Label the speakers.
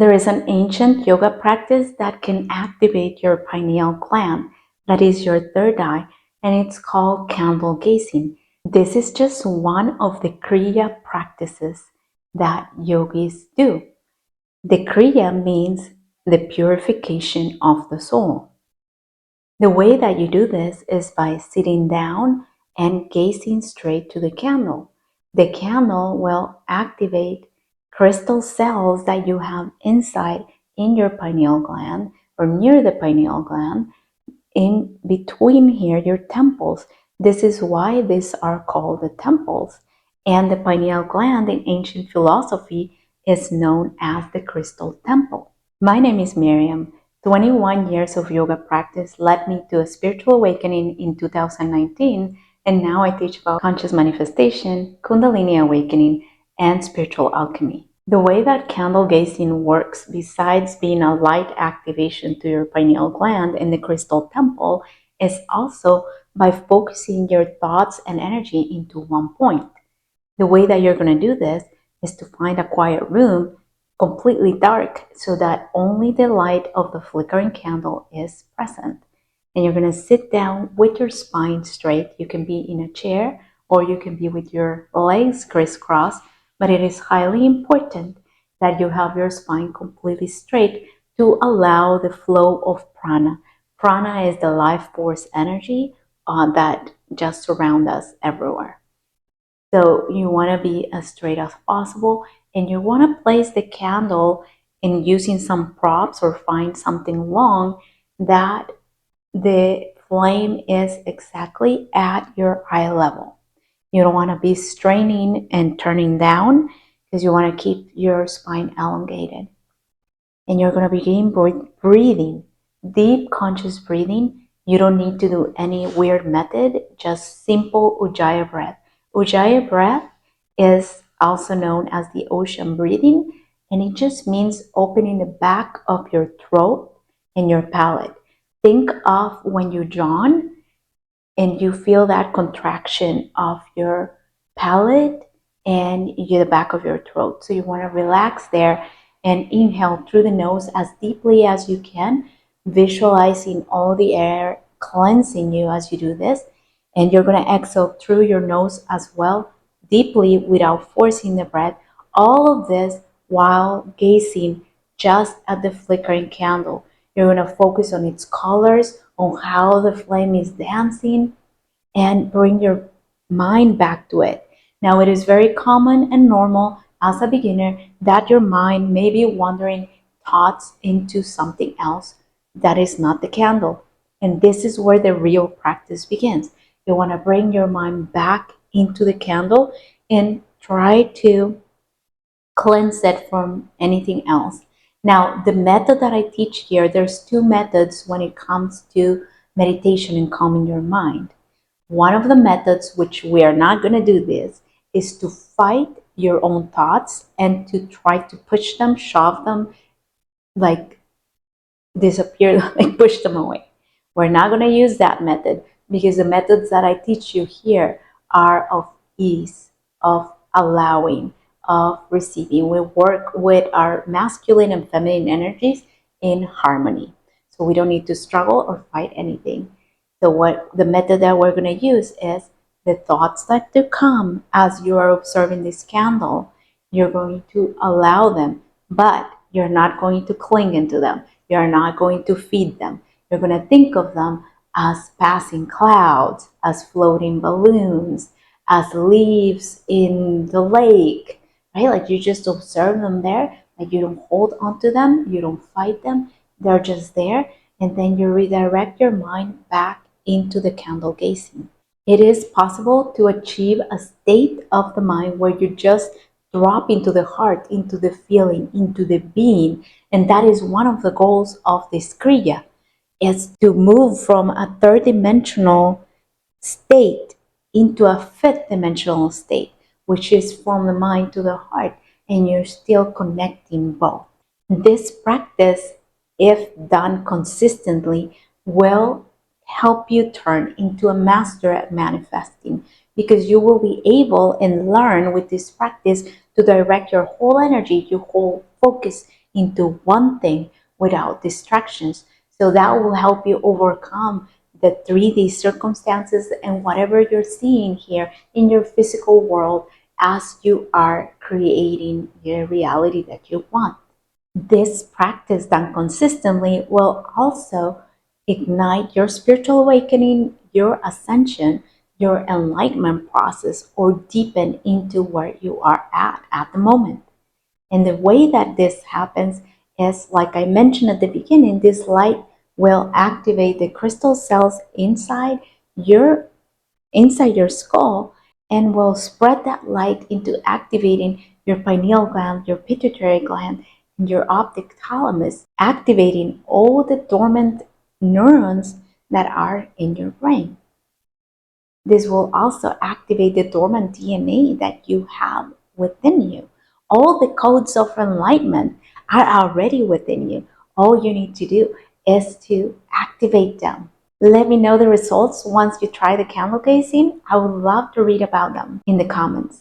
Speaker 1: There is an ancient yoga practice that can activate your pineal gland, that is your third eye, and it's called candle gazing. This is just one of the Kriya practices that yogis do. The Kriya means the purification of the soul. The way that you do this is by sitting down and gazing straight to the candle. The candle will activate crystal cells that you have inside in your pineal gland or near the pineal gland, in between here, your temples. This is why these are called the temples. And the pineal gland in ancient philosophy is known as the crystal temple. My name is Myriam. 21 years of yoga practice led me to a spiritual awakening in 2019, and now I teach about conscious manifestation, Kundalini awakening, and spiritual alchemy. The way that candle gazing works, besides being a light activation to your pineal gland in the crystal temple, is also by focusing your thoughts and energy into one point. The way that you're going to do this is to find a quiet room, completely dark, so that only the light of the flickering candle is present. And you're going to sit down with your spine straight. You can be in a chair or you can be with your legs crisscrossed, but it is highly important that you have your spine completely straight to allow the flow of prana. Prana is the life force energy that just surrounds us everywhere. So you want to be as straight as possible, and you want to place the candle in using some props or find something long that the flame is exactly at your eye level. You don't want to be straining and turning down because you want to keep your spine elongated. And you're going to begin breathing, deep conscious breathing. You don't need to do any weird method, just simple Ujjayi breath. Ujjayi breath is also known as the ocean breathing, and it just means opening the back of your throat and your palate. Think of when you yawn and you feel that contraction of your palate and the back of your throat. So you want to relax there and inhale through the nose as deeply as you can, visualizing all the air cleansing you as you do this. And you're going to exhale through your nose as well, deeply without forcing the breath. All of this while gazing just at the flickering candle. You're going to focus on its colors, on how the flame is dancing, and bring your mind back to it. Now, it is very common and normal as a beginner that your mind may be wandering thoughts into something else that is not the candle. And this is where the real practice begins. You want to bring your mind back into the candle and try to cleanse it from anything else. Now, the method that I teach here, there's two methods when it comes to meditation and calming your mind. One of the methods, which we are not going to do this, is to fight your own thoughts and to try to push them, shove them, like disappear, like push them away. We're not going to use that method because the methods that I teach you here are of ease, of allowing, of receiving. We work with our masculine and feminine energies in harmony. So we don't need to struggle or fight anything. So what the method that we're going to use is the thoughts that do come as you are observing this candle. You're going to allow them, but you're not going to cling into them. You're not going to feed them. You're going to think of them as passing clouds, as floating balloons, as leaves in the lake, right? Like you just observe them there. Like you don't hold onto them. You don't fight them. They're just there. And then you redirect your mind back into the candle gazing. It is possible to achieve a state of the mind where you just drop into the heart, into the feeling, into the being. And that is one of the goals of this Kriya, is to move from a third dimensional state into a fifth dimensional state, which is from the mind to the heart, and you're still connecting both. This practice, if done consistently, will help you turn into a master at manifesting, because you will be able and learn with this practice to direct your whole energy, your whole focus into one thing without distractions. So that will help you overcome the 3D circumstances and whatever you're seeing here in your physical world as you are creating your reality that you want. This practice done consistently will also ignite your spiritual awakening, your ascension, your enlightenment process, or deepen into where you are at the moment. And the way that this happens is, like I mentioned at the beginning, this light will activate the crystal cells inside your skull and will spread that light into activating your pineal gland, your pituitary gland, and your optic thalamus, activating all the dormant neurons that are in your brain. This will also activate the dormant DNA that you have within you. All the codes of enlightenment are already within you. All you need to do is to activate them. Let me know the results once you try the candle gazing. I would love to read about them in the comments.